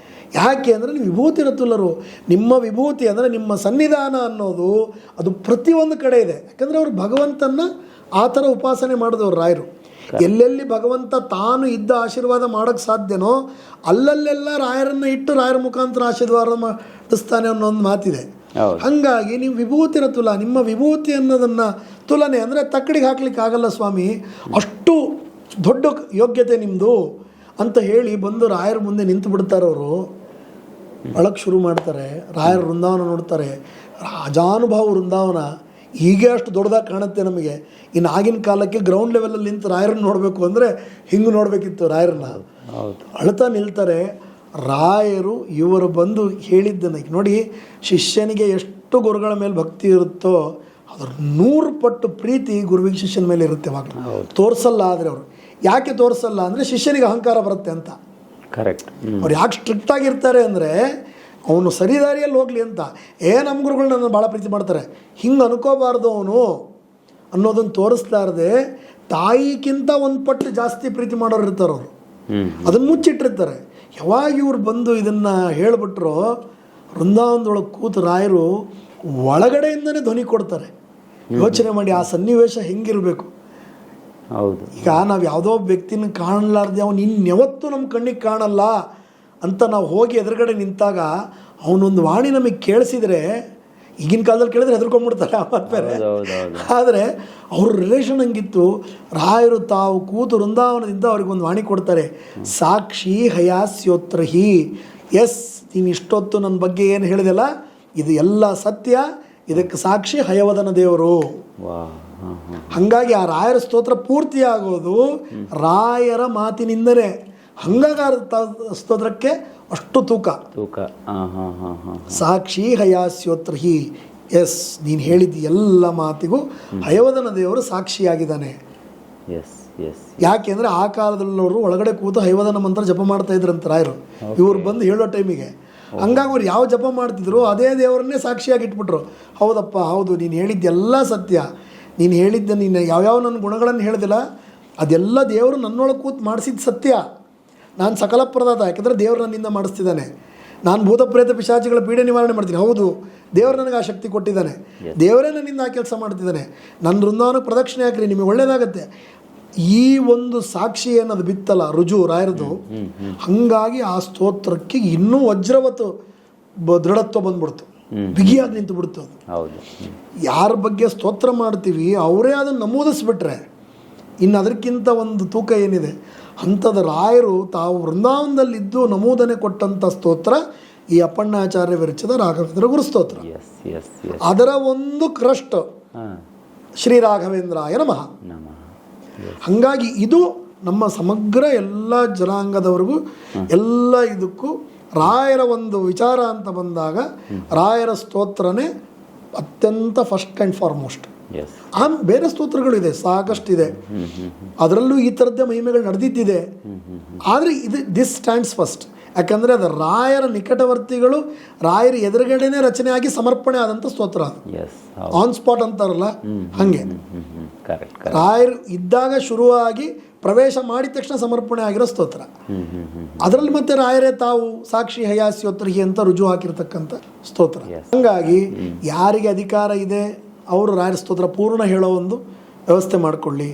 ಯಾಕೆ ಅಂದರೆ ನೀವು ವಿಭೂತಿರತುಲರು, ನಿಮ್ಮ ವಿಭೂತಿ ಅಂದರೆ ನಿಮ್ಮ ಸನ್ನಿಧಾನ ಅನ್ನೋದು ಅದು ಪ್ರತಿಯೊಂದು ಕಡೆ ಇದೆ. ಯಾಕಂದರೆ ಅವರು ಭಗವಂತನ ಆ ಥರ ಉಪಾಸನೆ ಮಾಡಿದವರು ರಾಯರು. ಎಲ್ಲೆಲ್ಲಿ ಭಗವಂತ ತಾನು ಇದ್ದ ಆಶೀರ್ವಾದ ಮಾಡೋಕ್ಕೆ ಸಾಧ್ಯನೋ ಅಲ್ಲಲ್ಲೆಲ್ಲ ರಾಯರನ್ನು ಇಟ್ಟು ರಾಯರ ಮುಖಾಂತರ ಆಶೀರ್ವಾದ ಮಾಡಿಸ್ತಾನೆ ಅನ್ನೋ ಒಂದು ಮಾತಿದೆ. ಹಾಗಾಗಿ ನೀವು ವಿಭೂತಿರ ತುಲ, ನಿಮ್ಮ ವಿಭೂತಿ ಅನ್ನೋದನ್ನು ತುಲನೆ ಅಂದರೆ ತಕ್ಕಡಿಗೆ ಹಾಕ್ಲಿಕ್ಕೆ ಆಗಲ್ಲ ಸ್ವಾಮಿ, ಅಷ್ಟು ದೊಡ್ಡ ಯೋಗ್ಯತೆ ನಿಮ್ಮದು ಅಂತ ಹೇಳಿ ಬಂದು ರಾಯರ ಮುಂದೆ ನಿಂತು ಬಿಡ್ತಾರೆ. ಅವರು ಅಳಕ್ಕೆ ಶುರು ಮಾಡ್ತಾರೆ. ರಾಯರ ವೃಂದಾವನ ನೋಡ್ತಾರೆ, ರಾಜಾನುಭಾವ ವೃಂದಾವನ ಹೀಗೆ ಅಷ್ಟು ದೊಡ್ಡದಾಗಿ ಕಾಣುತ್ತೆ ನಮಗೆ. ಇನ್ನು ಆಗಿನ ಕಾಲಕ್ಕೆ ಗ್ರೌಂಡ್ ಲೆವೆಲಲ್ಲಿ ನಿಂತು ರಾಯರನ್ನ ನೋಡಬೇಕು ಅಂದರೆ ಹಿಂಗೆ ನೋಡಬೇಕಿತ್ತು ರಾಯರನ್ನ. ಅಳ್ತಾ ನಿಲ್ತಾರೆ. ರಾಯರು ಇವರು ಬಂದು ಹೇಳಿದ್ದನ್ನು ನೋಡಿ, ಶಿಷ್ಯನಿಗೆ ಎಷ್ಟು ಗುರುಗಳ ಮೇಲೆ ಭಕ್ತಿ ಇರುತ್ತೋ ಅದ್ರ 100 ಪಟ್ಟು ಪ್ರೀತಿ ಗುರುವಿಗೆ ಶಿಷ್ಯನ ಮೇಲೆ ಇರುತ್ತೆ. ಅವಾಗಲೂ ತೋರಿಸಲ್ಲ. ಆದರೆ ಅವರು ಯಾಕೆ ತೋರಿಸಲ್ಲ ಅಂದರೆ ಶಿಷ್ಯನಿಗೆ ಅಹಂಕಾರ ಬರುತ್ತೆ ಅಂತ. ಕರೆಕ್ಟ್. ಅವ್ರು ಯಾಕೆ ಸ್ಟ್ರಿಕ್ಟ್ ಆಗಿರ್ತಾರೆ ಅಂದರೆ ಅವನು ಸರಿದಾರಿಯಲ್ಲಿ ಹೋಗಲಿ ಅಂತ. ನಮ್ಮ ಗುರುಗಳು ನನ್ನ ಭಾಳ ಪ್ರೀತಿ ಮಾಡ್ತಾರೆ, ಹಿಂಗೆ ಅನ್ಕೋಬಾರ್ದು ಅವನು ಅನ್ನೋದನ್ನು ತೋರಿಸ್ಲಾರ್ದೆ ತಾಯಿಗಿಂತ ಒಂದು ಪಟ್ಟು ಜಾಸ್ತಿ ಪ್ರೀತಿ ಮಾಡೋರು ಇರ್ತಾರೆ. ಅವರು ಅದನ್ನು ಮುಚ್ಚಿಟ್ಟಿರ್ತಾರೆ. ಯಾವಾಗ ಇವ್ರು ಬಂದು ಇದನ್ನು ಹೇಳಿಬಿಟ್ರು, ವೃಂದಾವನದೊಳಗೆ ಕೂತು ರಾಯರು ಒಳಗಡೆಯಿಂದನೇ ಧ್ವನಿ ಕೊಡ್ತಾರೆ. ಯೋಚನೆ ಮಾಡಿ ಆ ಸನ್ನಿವೇಶ ಹೆಂಗಿರಬೇಕು. ಹೌದು. ಈಗ ನಾವು ಯಾವುದೋ ವ್ಯಕ್ತಿನ ಕಾಣಲಾರ್ದೆ ಅವನು ಇನ್ಯಾವತ್ತೂ ನಮ್ಮ ಕಣ್ಣಿಗೆ ಕಾಣಲ್ಲ ಅಂತ ನಾವು ಹೋಗಿ ಎದುರುಗಡೆ ನಿಂತಾಗ ಅವನೊಂದು ವಾಣಿ ನಮಗೆ ಕೇಳಿಸಿದರೆ, ಈಗಿನ ಕಾಲದಲ್ಲಿ ಕೇಳಿದ್ರೆ ಹೆದರ್ಕೊಂಡ್ಬಿಡ್ತಾರೆ ಬೇರೆ. ಆದರೆ ಅವ್ರ ರಿಲೇಷನ್ ಹಂಗಿತ್ತು. ರಾಯರು ತಾವು ಕೂತು ವೃಂದಾವನದಿಂದ ಅವ್ರಿಗೊಂದು ವಾಣಿ ಕೊಡ್ತಾರೆ, ಸಾಕ್ಷಿ ಹಯಾಸ್ಯೋತ್ರಹಿ. ಎಸ್, ನೀನು ಇಷ್ಟೊತ್ತು ನನ್ನ ಬಗ್ಗೆ ಏನು ಹೇಳಿದೆಲ್ಲ ಇದು ಎಲ್ಲ ಸತ್ಯ, ಇದಕ್ಕೆ ಸಾಕ್ಷಿ ಹಯವದನ ದೇವರು. ಹಾಗಾಗಿ ಆ ರಾಯರ ಸ್ತೋತ್ರ ಪೂರ್ತಿ ಆಗೋದು ರಾಯರ ಮಾತಿನಿಂದಲೇ. ಹಂಗಾಗಿ ಸ್ತೋತ್ರಕ್ಕೆ ಅಷ್ಟು ತೂಕ. ಸಾಕ್ಷಿ ಹಯಾಸ್ಯೋತ್ರಹಿ. ಎಸ್, ನೀನು ಹೇಳಿದ ಎಲ್ಲ ಮಾತಿಗೂ ಹಯವದನ ದೇವರು ಸಾಕ್ಷಿಯಾಗಿದ್ದಾನೆ. ಯಾಕೆಂದರೆ ಆ ಕಾಲದಲ್ಲವರು ಒಳಗಡೆ ಕೂತು ಹಯವದನ ಮಂತ್ರ ಜಪ ಮಾಡ್ತಾ ಇದ್ರಂತ ರಾಯರು, ಇವ್ರು ಬಂದು ಹೇಳೋ ಟೈಮಿಗೆ. ಹಂಗಾಗಿ ಅವ್ರು ಯಾವ ಜಪ ಮಾಡ್ತಿದ್ರು ಅದೇ ದೇವರನ್ನೇ ಸಾಕ್ಷಿಯಾಗಿ ಇಟ್ಬಿಟ್ರು. ಹೌದಪ್ಪ, ಹೌದು, ನೀನು ಹೇಳಿದ್ದೆಲ್ಲ ಸತ್ಯ, ನೀನು ಹೇಳಿದ್ದ, ನೀನು ಯಾವ್ಯಾವ ನನ್ನ ಗುಣಗಳನ್ನು ಹೇಳಿದಿಲ್ಲ ಅದೆಲ್ಲ ದೇವರು ನನ್ನೊಳಗೆ ಕೂತು ಮಾಡಿಸಿದ ಸತ್ಯ. ನಾನು ಸಕಲ ಪ್ರದಾತ, ಯಾಕಂದರೆ ದೇವರು ನನ್ನಿಂದ ಮಾಡಿಸ್ತಿದ್ದಾನೆ. ನಾನು ಭೂತ ಪ್ರೇತ ಪಿಶಾಚಿಗಳ ಪೀಡೆ ನಿವಾರಣೆ ಮಾಡ್ತೀನಿ. ಹೌದು, ದೇವರು ನನಗೆ ಆ ಶಕ್ತಿ ಕೊಟ್ಟಿದ್ದಾನೆ, ದೇವರೇ ನನ್ನಿಂದ ಆ ಕೆಲಸ ಮಾಡ್ತಿದ್ದಾನೆ. ನನ್ನ ವೃಂದಾವನಕ್ಕೆ ಪ್ರದಕ್ಷಿಣೆ ಹಾಕ್ರಿ, ನಿಮಗೆ ಒಳ್ಳೆಯದಾಗತ್ತೆ. ಈ ಒಂದು ಸಾಕ್ಷಿ ಏನದು ಬಿತ್ತಲ್ಲ ರುಜು ರಾಯರದು, ಹಾಗಾಗಿ ಆ ಸ್ತೋತ್ರಕ್ಕೆ ಇನ್ನೂ ವಜ್ರವತ್ತು ದೃಢತ್ವ ಬಂದ್ಬಿಡ್ತು, ಬಿಗಿಯಾಗಿ ನಿಂತು ಬಿಡ್ತು. ಅದು ಯಾರ ಬಗ್ಗೆ ಸ್ತೋತ್ರ ಮಾಡ್ತೀವಿ ಅವರೇ ಅದನ್ನು ನಮೂದಿಸ್ಬಿಟ್ರೆ ಇನ್ನು ಅದಕ್ಕಿಂತ ಒಂದು ತೂಕ ಏನಿದೆ. ಅಂಥದ್ದು ರಾಯರು ತಾವು ವೃಂದಾವನದಲ್ಲಿದ್ದು ನಮೂದನೆ ಕೊಟ್ಟಂಥ ಸ್ತೋತ್ರ ಈ ಅಪ್ಪಣ್ಣಾಚಾರ್ಯ ವಿರಚಿತ ರಾಘವೇಂದ್ರ ಗುರುಸ್ತೋತ್ರ. ಅದರ ಒಂದು ಕ್ರಸ್ಟ್ ಶ್ರೀ ರಾಘವೇಂದ್ರಾಯ ನಮಃ. ಹಾಗಾಗಿ ಇದು ನಮ್ಮ ಸಮಗ್ರ ಎಲ್ಲ ಜನಾಂಗದವರೆಗೂ ಎಲ್ಲ ಇದಕ್ಕೂ ರಾಯರ ಒಂದು ವಿಚಾರ ಅಂತ ಬಂದಾಗ ರಾಯರ ಸ್ತೋತ್ರನೇ ಅತ್ಯಂತ ಫಸ್ಟ್ ಆ್ಯಂಡ್ ಫಾರ್ಮೋಸ್ಟ್. ಬೇರೆ ಸ್ತೋತ್ರಗಳಿದೆ, ಸಾಕಷ್ಟಿದೆ, ಅದರಲ್ಲೂ ಈ ಥರದ್ದೇ ಮಹಿಮೆಗಳು ನಡೆದಿದ್ದಿದೆ. ಆದರೆ ದಿಸ್ ಸ್ಟ್ಯಾಂಡ್ಸ್ ಫಸ್ಟ್. ಯಾಕಂದರೆ ಅದು ರಾಯರ ನಿಕಟವರ್ತಿಗಳು ರಾಯರ ಎದುರುಗಡೆನೇ ರಚನೆ ಆಗಿ ಸಮರ್ಪಣೆ ಆದಂಥ ಸ್ತೋತ್ರ. ಆನ್ ಸ್ಪಾಟ್ ಅಂತಾರಲ್ಲ ಹಾಗೆ ರಾಯರು ಇದ್ದಾಗ ಶುರುವಾಗಿ ಪ್ರವೇಶ ಮಾಡಿದ ತಕ್ಷಣ ಸಮರ್ಪಣೆ ಆಗಿರೋ ಸ್ತೋತ್ರ. ಅದರಲ್ಲಿ ಮತ್ತೆ ರಾಯರೇ ತಾವು ಸಾಕ್ಷಿ ಹಯಾಸ್ಯೋತ್ರಹಿ ಅಂತ ರುಜು ಹಾಕಿರ್ತಕ್ಕಂಥ ಸ್ತೋತ್ರ. ಹಾಗಾಗಿ ಯಾರಿಗೆ ಅಧಿಕಾರ ಇದೆ ಅವರು ರಾಯರ ಸ್ತೋತ್ರ ಪೂರ್ಣ ಹೇಳೋ ಒಂದು ವ್ಯವಸ್ಥೆ ಮಾಡಿಕೊಳ್ಳಿ.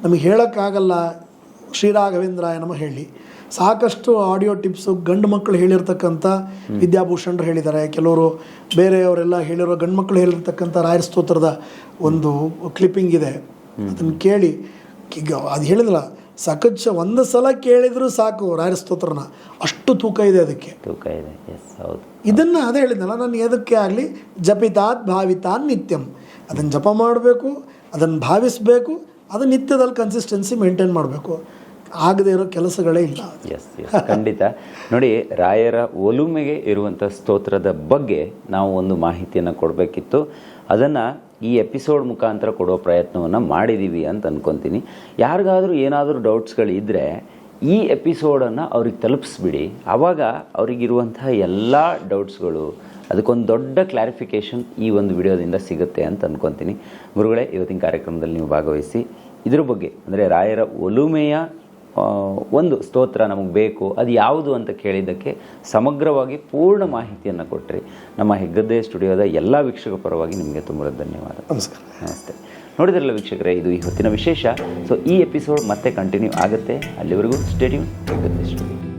ನಮಗೆ ಹೇಳೋಕ್ಕಾಗಲ್ಲ ಶ್ರೀರಾಘವೇಂದ್ರಾಯ ನಮಃ ಹೇಳಿ. ಸಾಕಷ್ಟು ಆಡಿಯೋ ಟಿಪ್ಸು ಗಂಡು ಮಕ್ಕಳು ಹೇಳಿರ್ತಕ್ಕಂಥ ವಿದ್ಯಾಭೂಷಣರು ಹೇಳಿದ್ದಾರೆ, ಕೆಲವರು ಬೇರೆಯವರೆಲ್ಲ ಹೇಳಿರೋ ಗಂಡು ಮಕ್ಕಳು ಹೇಳಿರ್ತಕ್ಕಂಥ ರಾಯರ ಸ್ತೋತ್ರದ ಒಂದು ಕ್ಲಿಪ್ಪಿಂಗ್ ಇದೆ, ಅದನ್ನು ಕೇಳಿ. ಈಗ ಅದು ಹೇಳಿದ್ರಲ್ಲ, ಸಕಚ್ಚ ಒಂದು ಸಲ ಕೇಳಿದರೂ ಸಾಕು ರಾಯರ ಸ್ತೋತ್ರನ, ಅಷ್ಟು ತೂಕ ಇದೆ ಅದಕ್ಕೆ. ಇದನ್ನು ಅದೇ ಹೇಳಿದ್ನಲ್ಲ ನಾನು, ಎದಕ್ಕೆ ಆಗಲಿ ಜಪಿತಾತ್ ಭಾವಿತಾನ್ ನಿತ್ಯಂ, ಅದನ್ನು ಜಪ ಮಾಡಬೇಕು, ಅದನ್ನು ಭಾವಿಸಬೇಕು, ಅದು ನಿತ್ಯದಲ್ಲಿ ಕನ್ಸಿಸ್ಟೆನ್ಸಿ ಮೇಂಟೈನ್ ಮಾಡಬೇಕು. ಆಗದೇ ಇರೋ ಕೆಲಸಗಳೇ ಇಲ್ಲ. ಖಂಡಿತ. ನೋಡಿ, ರಾಯರ ಒಲುಮೆಗೆ ಇರುವಂಥ ಸ್ತೋತ್ರದ ಬಗ್ಗೆ ನಾವು ಒಂದು ಮಾಹಿತಿಯನ್ನು ಕೊಡಬೇಕಿತ್ತು. ಅದನ್ನು ಈ ಎಪಿಸೋಡ್ ಮುಖಾಂತರ ಕೊಡೋ ಪ್ರಯತ್ನವನ್ನು ಮಾಡಿದ್ದೀವಿ ಅಂತ ಅಂದ್ಕೊತೀನಿ. ಯಾರಿಗಾದರೂ ಏನಾದರೂ ಡೌಟ್ಸ್ಗಳಿದ್ದರೆ ಈ ಎಪಿಸೋಡನ್ನು ಅವ್ರಿಗೆ ತಲುಪಿಸ್ಬಿಡಿ. ಆವಾಗ ಅವರಿಗಿರುವಂತಹ ಎಲ್ಲ ಡೌಟ್ಸ್ಗಳು ಅದಕ್ಕೊಂದು ದೊಡ್ಡ ಕ್ಲಾರಿಫಿಕೇಷನ್ ಈ ಒಂದು ವಿಡಿಯೋದಿಂದ ಸಿಗುತ್ತೆ ಅಂತ ಅಂದ್ಕೊತೀನಿ. ಗುರುಗಳೇ, ಇವತ್ತಿನ ಕಾರ್ಯಕ್ರಮದಲ್ಲಿ ನೀವು ಭಾಗವಹಿಸಿ ಇದ್ರ ಬಗ್ಗೆ ಅಂದರೆ ರಾಯರ ಒಲುಮೆಯ ಒಂದು ಸ್ತೋತ್ರ ನಮಗೆ ಬೇಕು, ಅದು ಯಾವುದು ಅಂತ ಕೇಳಿದ್ದಕ್ಕೆ ಸಮಗ್ರವಾಗಿ ಪೂರ್ಣ ಮಾಹಿತಿಯನ್ನು ಕೊಟ್ಟರೆ ನಮ್ಮ ಹೆಗ್ಗದ್ದೆ ಸ್ಟುಡಿಯೋದ ಎಲ್ಲ ವೀಕ್ಷಕ ಪರವಾಗಿ ನಿಮಗೆ ತುಂಬ ಧನ್ಯವಾದ. ನಮಸ್ಕಾರ. ನಮಸ್ತೆ. ನೋಡಿದ್ರಲ್ಲ ವೀಕ್ಷಕರೇ, ಇದು ಇವತ್ತಿನ ವಿಶೇಷ. ಸೊ ಈ ಎಪಿಸೋಡ್ ಮತ್ತೆ ಕಂಟಿನ್ಯೂ ಆಗುತ್ತೆ. ಅಲ್ಲಿವರೆಗೂ ಸ್ಟೇ ಟ್ಯೂನ್ ಹೆಗ್ಗದ್ದೆ ಸ್ಟುಡಿಯೋ.